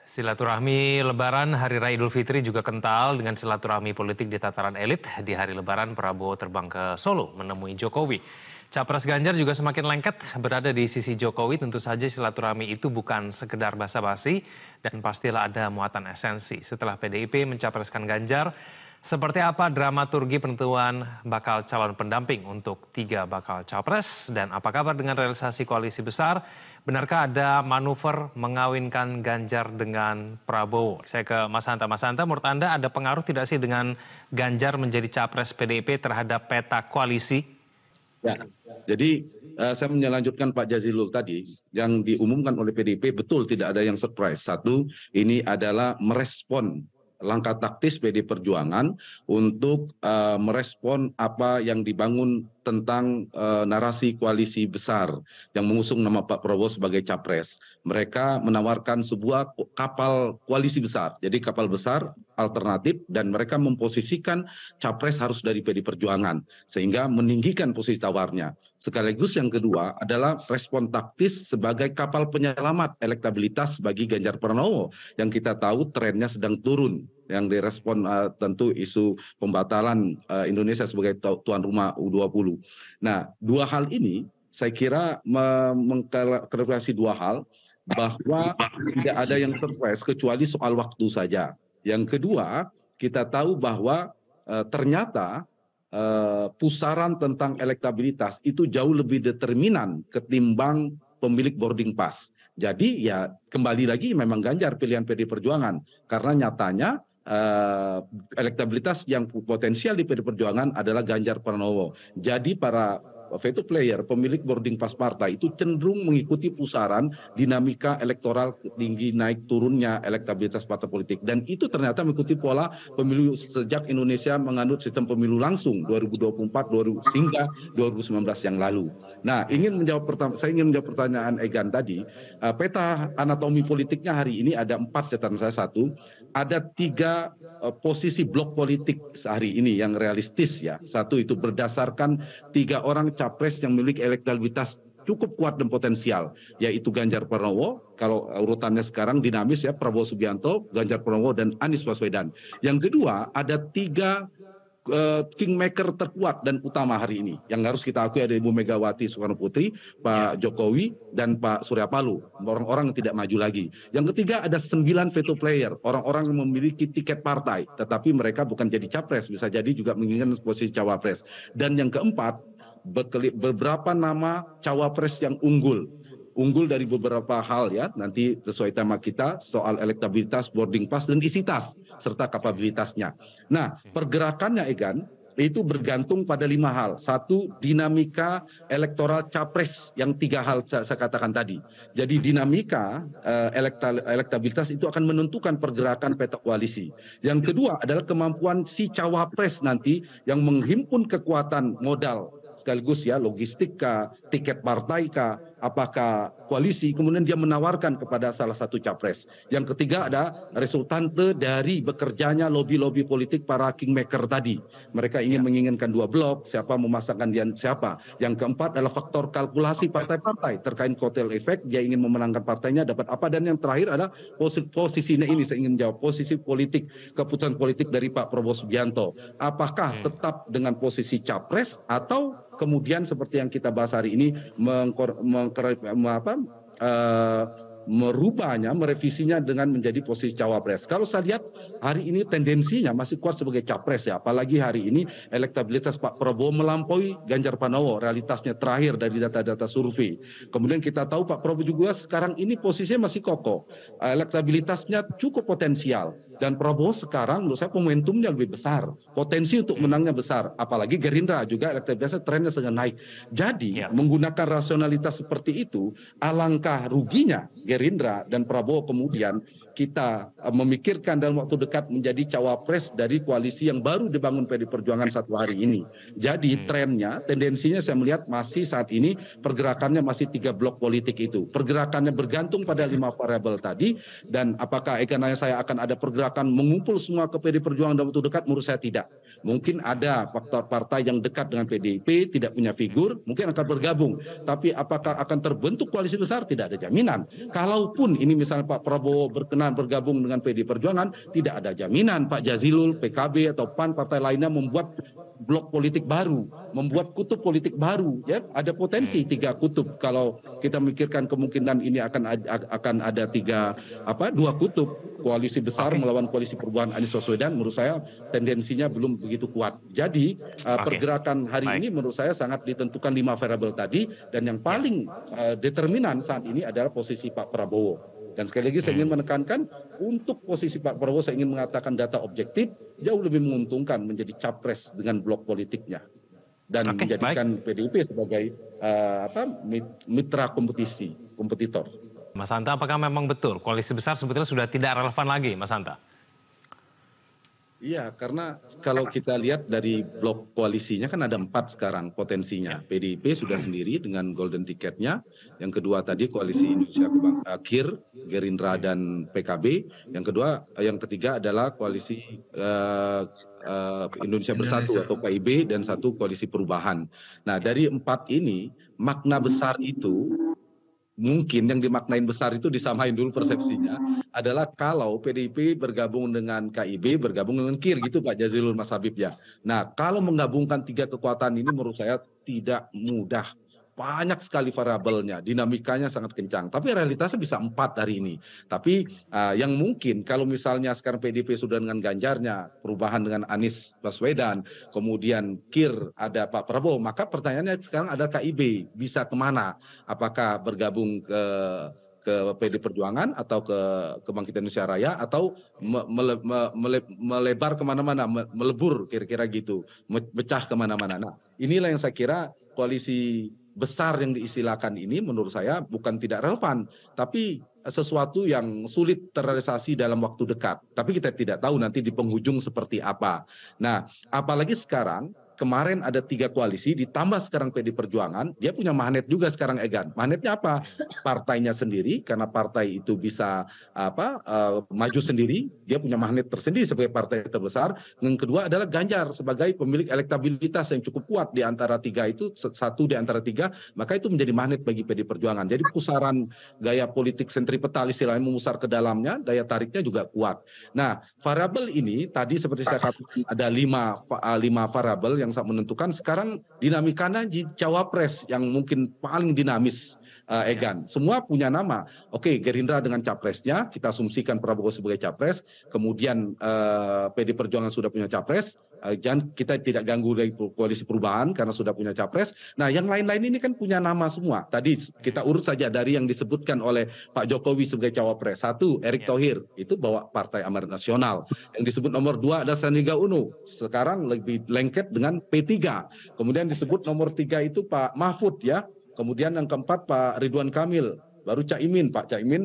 Silaturahmi Lebaran Hari Raya Idul Fitri juga kental dengan silaturahmi politik di tataran elit. Di hari Lebaran, Prabowo terbang ke Solo menemui Jokowi. Capres Ganjar juga semakin lengket berada di sisi Jokowi. Tentu saja silaturahmi itu bukan sekedar basa-basi dan pastilah ada muatan esensi. Setelah PDIP mencapreskan Ganjar, seperti apa dramaturgi penentuan bakal calon pendamping untuk 3 bakal capres dan apa kabar dengan realisasi koalisi besar? Benarkah ada manuver mengawinkan Ganjar dengan Prabowo? Saya ke Mas Hanta. Mas Hanta, menurut Anda ada pengaruh tidak sih dengan Ganjar menjadi capres PDIP terhadap peta koalisi? Ya, jadi saya melanjutkan Pak Jazilul tadi, yang diumumkan oleh PDIP betul tidak ada yang surprise. Satu, ini adalah merespon langkah taktis PD Perjuangan untuk merespon apa yang dibangun tentang narasi koalisi besar yang mengusung nama Pak Prabowo sebagai capres. Mereka menawarkan sebuah kapal koalisi besar, jadi kapal besar alternatif, dan mereka memposisikan capres harus dari PD Perjuangan sehingga meninggikan posisi tawarnya. Sekaligus yang kedua adalah respon taktis sebagai kapal penyelamat elektabilitas bagi Ganjar Pranowo yang kita tahu trennya sedang turun, yang direspon tentu isu pembatalan Indonesia sebagai tuan rumah U20. Nah, dua hal ini saya kira mengklarifikasi dua hal, bahwa tidak ada yang surprise kecuali soal waktu saja. Yang kedua, kita tahu bahwa ternyata pusaran tentang elektabilitas itu jauh lebih determinan ketimbang pemilik boarding pass. Jadi ya kembali lagi memang Ganjar pilihan PD Perjuangan, karena nyatanya elektabilitas yang potensial di PD Perjuangan adalah Ganjar Pranowo. Jadi para veto player, pemilik boarding pass partai itu cenderung mengikuti pusaran dinamika elektoral tinggi naik turunnya elektabilitas partai politik, dan itu ternyata mengikuti pola pemilu sejak Indonesia menganut sistem pemilu langsung 2024 hingga 2019 yang lalu. Nah, saya ingin menjawab pertanyaan Egan tadi. Peta anatomi politiknya hari ini ada 4 catatan saya. Satu, ada 3 posisi blok politik hari ini yang realistis ya. Satu, itu berdasarkan 3 orang capres yang memiliki elektabilitas cukup kuat dan potensial, yaitu Ganjar Pranowo, kalau urutannya sekarang dinamis ya, Prabowo Subianto, Ganjar Pranowo, dan Anies Baswedan. Yang kedua, ada 3 kingmaker terkuat dan utama hari ini yang harus kita akui, ada Ibu Megawati Soekarno Putri, Pak Jokowi, dan Pak Surya Paloh, orang-orang yang tidak maju lagi. Yang ketiga, ada 9 veto player, orang-orang yang memiliki tiket partai tetapi mereka bukan jadi capres, bisa jadi juga menginginkan posisi cawapres. Dan yang keempat, beberapa nama cawapres yang unggul dari beberapa hal ya, nanti sesuai tema kita soal elektabilitas, boarding pass, dan isi tas serta kapabilitasnya. Nah, pergerakannya Egan itu bergantung pada 5 hal. Satu, dinamika elektoral capres yang 3 hal saya katakan tadi. Jadi dinamika elektabilitas itu akan menentukan pergerakan peta koalisi. Yang kedua adalah kemampuan si cawapres nanti yang menghimpun kekuatan modal sekaligus ya, logistik kah, tiket partai kah, apakah koalisi, kemudian dia menawarkan kepada salah satu capres. Yang ketiga ada resultante dari bekerjanya lobby-lobby politik para kingmaker tadi. Mereka ingin menginginkan 2 blok, siapa memasangkan dia siapa. Yang keempat adalah faktor kalkulasi partai-partai terkait kotel efek, dia ingin memenangkan partainya dapat apa. Dan yang terakhir adalah posisinya ini, saya ingin jawab, posisi politik, keputusan politik dari Pak Prabowo Subianto. Apakah tetap dengan posisi capres atau kemudian seperti yang kita bahas hari ini merubahnya, merevisinya dengan menjadi posisi cawapres. Kalau saya lihat hari ini tendensinya masih kuat sebagai capres ya, apalagi hari ini elektabilitas Pak Prabowo melampaui Ganjar Pranowo, realitasnya terakhir dari data-data survei. Kemudian kita tahu Pak Prabowo juga sekarang ini posisinya masih kokoh, elektabilitasnya cukup potensial, dan Prabowo sekarang menurut saya momentumnya lebih besar, potensi untuk menangnya besar, apalagi Gerindra juga elektabilitasnya trennya sedang naik. Jadi menggunakan rasionalitas seperti itu, alangkah ruginya Gerindra dan Prabowo kemudian kita memikirkan dalam waktu dekat menjadi cawapres dari koalisi yang baru dibangun PD Perjuangan satu hari ini. Jadi trennya, tendensinya saya melihat masih saat ini pergerakannya masih 3 blok politik itu. Pergerakannya bergantung pada 5 variabel tadi, dan apakah saya akan ada pergerakan mengumpul semua ke PD Perjuangan dalam waktu dekat? Menurut saya tidak. Mungkin ada faktor partai yang dekat dengan PDIP, tidak punya figur, mungkin akan bergabung. Tapi apakah akan terbentuk koalisi besar? Tidak ada jaminan. kalaupun ini misalnya Pak Prabowo berkenan bergabung dengan PD Perjuangan, tidak ada jaminan Pak Jazilul, PKB atau PAN partai lainnya membuat blok politik baru, membuat kutub politik baru. Ya, ada potensi 3 kutub. Kalau kita mikirkan kemungkinan ini akan ada 2 kutub, koalisi besar melawan koalisi perubahan Anies Baswedan, menurut saya tendensinya belum begitu kuat. Jadi pergerakan hari ini menurut saya sangat ditentukan 5 variabel tadi, dan yang paling determinan saat ini adalah posisi Pak Prabowo. Dan sekali lagi saya ingin menekankan, untuk posisi Pak Prabowo saya ingin mengatakan data objektif jauh lebih menguntungkan menjadi capres dengan blok politiknya dan menjadikan PDIP sebagai mitra kompetitor. Mas Hanta, apakah memang betul koalisi besar sebetulnya sudah tidak relevan lagi, Mas Hanta? Iya, karena kalau kita lihat dari blok koalisinya kan ada 4 sekarang potensinya. PDIP sudah sendiri dengan golden ticketnya. Yang kedua tadi koalisi Indonesia KIR, Gerindra dan PKB. Yang ketiga adalah koalisi Indonesia Bersatu atau KIB, dan 1 koalisi perubahan. Nah, dari 4 ini makna besar itu, mungkin yang dimaknain besar itu disamain dulu persepsinya, adalah kalau PDIP bergabung dengan KIB, bergabung dengan KIR gitu Pak Jazilul, Mas Habib ya. Nah, kalau menggabungkan 3 kekuatan ini menurut saya tidak mudah. Banyak sekali variabelnya, dinamikanya sangat kencang. Tapi realitasnya bisa 4 hari ini. Tapi yang mungkin kalau misalnya sekarang PDIP sudah dengan Ganjarnya, perubahan dengan Anies Baswedan, kemudian KIR ada Pak Prabowo, maka pertanyaannya sekarang ada KIB, bisa kemana? Apakah bergabung ke PD Perjuangan atau ke Kebangkitan Indonesia Raya, atau melebar kemana-mana, melebur kira-kira gitu, mecah kemana-mana. Nah, inilah yang saya kira koalisi besar yang diistilahkan ini menurut saya bukan tidak relevan, tapi sesuatu yang sulit terrealisasi dalam waktu dekat. Tapi kita tidak tahu nanti di penghujung seperti apa. Nah, apalagi sekarang, kemarin ada 3 koalisi, ditambah sekarang PD Perjuangan, dia punya magnet juga sekarang, Egan. Magnetnya apa? Partainya sendiri, karena partai itu bisa maju sendiri, dia punya magnet tersendiri sebagai partai terbesar. Yang kedua adalah Ganjar sebagai pemilik elektabilitas yang cukup kuat di antara 3 itu, 1 di antara 3, maka itu menjadi magnet bagi PD Perjuangan. Jadi pusaran gaya politik sentripetal istilahnya memusar ke dalamnya, daya tariknya juga kuat. Nah, variabel ini tadi seperti saya katakan ada 5 variabel yang sangat menentukan. Sekarang dinamikanya di cawapres yang mungkin paling dinamis, Egan. Semua punya nama. Oke, Gerindra dengan capresnya, kita asumsikan Prabowo sebagai capres, kemudian PD Perjuangan sudah punya capres, dan kita tidak ganggu dari koalisi perubahan karena sudah punya capres. Nah, yang lain-lain ini kan punya nama semua. Tadi kita urut saja dari yang disebutkan oleh Pak Jokowi sebagai cawapres. 1, Erick Thohir, itu bawa Partai Amanat Nasional. Yang disebut nomor 2 ada Sandiaga Uno, sekarang lebih lengket dengan P3. Kemudian disebut nomor 3 itu Pak Mahfud ya. Kemudian yang keempat Pak Ridwan Kamil. Baru Caimin, Pak Caimin,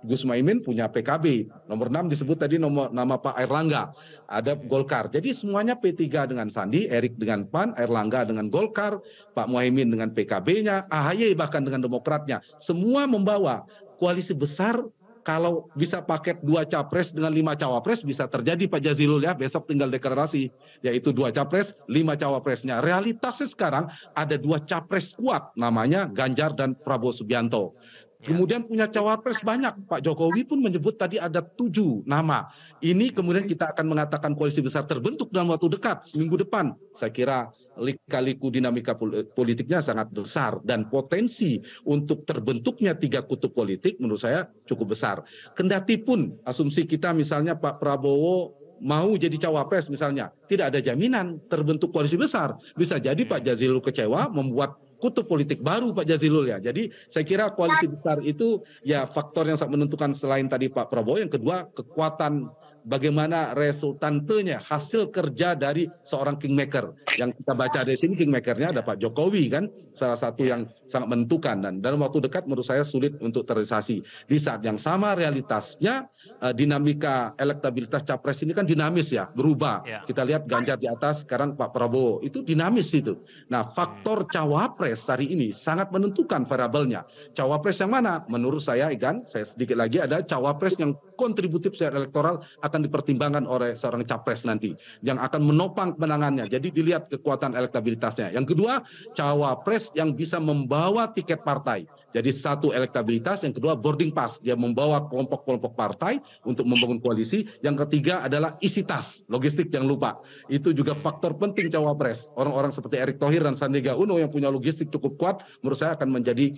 Gus Muhaimin punya PKB. Nomor 6 disebut tadi nama Pak Airlangga. Ada Golkar. Jadi semuanya P3 dengan Sandi, Erik dengan PAN, Airlangga dengan Golkar, Pak Muhaimin dengan PKB-nya, AHY bahkan dengan Demokratnya. Semua membawa koalisi besar. Kalau bisa paket 2 capres dengan 5 cawapres bisa terjadi Pak Jazilul ya, besok tinggal deklarasi, yaitu 2 capres, 5 cawapresnya. Realitasnya sekarang ada 2 capres kuat, namanya Ganjar dan Prabowo Subianto. Kemudian punya cawapres banyak. Pak Jokowi pun menyebut tadi ada 7 nama. Ini kemudian kita akan mengatakan koalisi besar terbentuk dalam waktu dekat, seminggu depan. Saya kira lika-liku dinamika politiknya sangat besar, dan potensi untuk terbentuknya 3 kutub politik menurut saya cukup besar. Kendati pun asumsi kita misalnya Pak Prabowo mau jadi cawapres misalnya, tidak ada jaminan terbentuk koalisi besar. Bisa jadi Pak Jazilul kecewa membuat kutub politik baru Pak Jazilul ya. Jadi saya kira koalisi besar itu ya faktor yang sangat menentukan selain tadi Pak Prabowo. Yang kedua, kekuatan bagaimana resultantenya, hasil kerja dari seorang kingmaker. Yang kita baca dari sini kingmakernya ada Pak Jokowi kan, salah satu yang sangat menentukan, dan dalam waktu dekat menurut saya sulit untuk terrealisasi. Di saat yang sama realitasnya dinamika elektabilitas capres ini kan dinamis ya, berubah. Kita lihat Ganjar di atas, sekarang Pak Prabowo, itu dinamis itu. Nah, faktor cawapres hari ini sangat menentukan variabelnya. Cawapres yang mana? Menurut saya, Igan, saya sedikit lagi, ada cawapres yang kontributif secara elektoral akan dipertimbangkan oleh seorang capres nanti yang akan menopang kemenangannya. Jadi dilihat kekuatan elektabilitasnya. Yang kedua, cawapres yang bisa membawa tiket partai. Jadi satu elektabilitas, yang kedua boarding pass, dia membawa kelompok-kelompok partai untuk membangun koalisi. Yang ketiga adalah isi tas, logistik yang lupa. Itu juga faktor penting cawapres. Orang-orang seperti Erick Thohir dan Sandiaga Uno yang punya logistik cukup kuat, menurut saya akan menjadi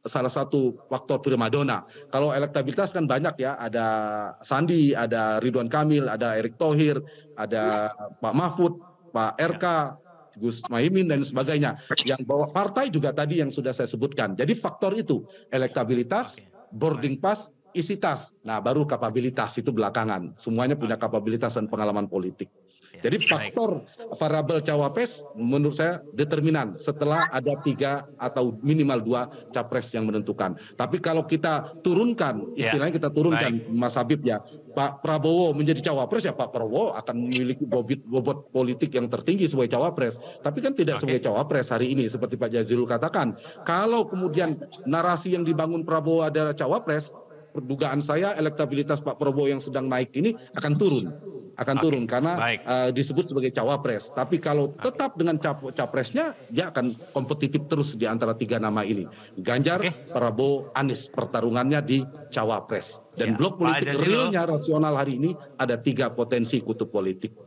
salah satu faktor primadona. Kalau elektabilitas kan banyak ya, ada Sandi, ada Ridwan Kamil, ada Erick Thohir, ada Pak Mahfud, Pak RK, Gus Muhaimin dan sebagainya. Yang bawa partai juga tadi yang sudah saya sebutkan. Jadi faktor itu, elektabilitas, boarding pass, isi tas. Nah, baru kapabilitas itu belakangan. Semuanya punya kapabilitas dan pengalaman politik. Jadi faktor variabel cawapres menurut saya determinan setelah ada 3 atau minimal 2 capres yang menentukan. Tapi kalau kita turunkan, istilahnya kita turunkan Mas Habib ya, Pak Prabowo menjadi cawapres ya Pak Prabowo akan memiliki bobot politik yang tertinggi sebagai cawapres. Tapi kan tidak sebagai cawapres hari ini seperti Pak Jazilul katakan. Kalau kemudian narasi yang dibangun Prabowo adalah cawapres, dugaan saya elektabilitas Pak Prabowo yang sedang naik ini akan turun. Karena disebut sebagai cawapres. Tapi kalau tetap dengan capresnya, dia akan kompetitif terus di antara 3 nama ini. Ganjar, Prabowo, Anies, pertarungannya di cawapres. Dan blok politik realnya rasional hari ini ada 3 potensi kutub politik.